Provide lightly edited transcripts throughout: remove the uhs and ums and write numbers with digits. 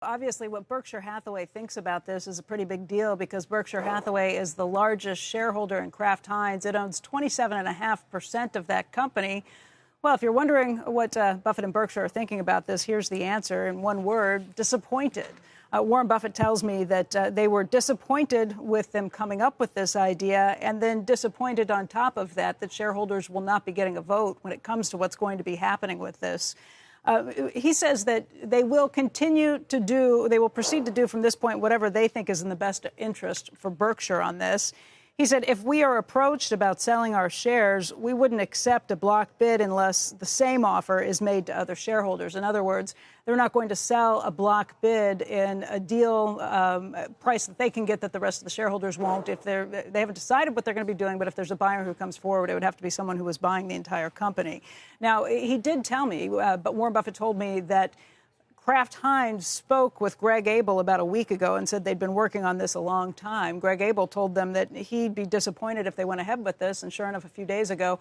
obviously what Berkshire Hathaway thinks about this is a pretty big deal because Berkshire Hathaway is the largest shareholder in Kraft Heinz. It owns 27.5% of that company. Well, if you're wondering what Buffett and Berkshire are thinking about this, here's the answer in one word: disappointed. Warren Buffett tells me that they were disappointed with them coming up with this idea, and then disappointed on top of that that shareholders will not be getting a vote when it comes to what's going to be happening with this. He says that they will proceed to do from this point whatever they think is in the best interest for Berkshire on this. He said, if we are approached about selling our shares, we wouldn't accept a block bid unless the same offer is made to other shareholders. In other words, they're not going to sell a block bid in a deal price that they can get that the rest of the shareholders won't. If they haven't decided what they're going to be doing, but if there's a buyer who comes forward, it would have to be someone who was buying the entire company. Now, he did tell me, but Warren Buffett told me that Kraft Heinz spoke with Greg Abel about a week ago and said they'd been working on this a long time. Greg Abel told them that he'd be disappointed if they went ahead with this. And sure enough, a few days ago,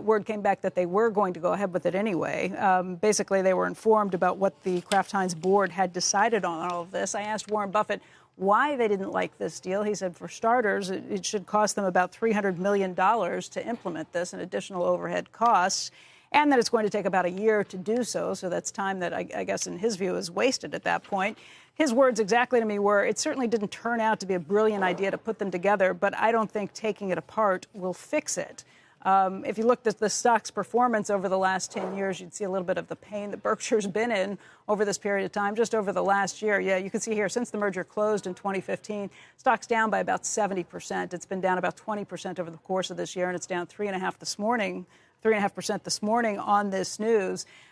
word came back that they were going to go ahead with it anyway. Basically, they were informed about what the Kraft Heinz board had decided on all of this. I asked Warren Buffett why they didn't like this deal. He said, for starters, it should cost them about $300 million to implement this and additional overhead costs, and that it's going to take about a year to do so. So that's time that I guess in his view is wasted at that point. His words exactly to me were, it certainly didn't turn out to be a brilliant idea to put them together, but I don't think taking it apart will fix it. If you looked at the stock's performance over the last 10 years, you'd see a little bit of the pain that Berkshire's been in over this period of time, just over the last year. Yeah, you can see here, since the merger closed in 2015, stock's down by about 70%. It's been down about 20% over the course of this year, and it's down 3.5% this morning on this news.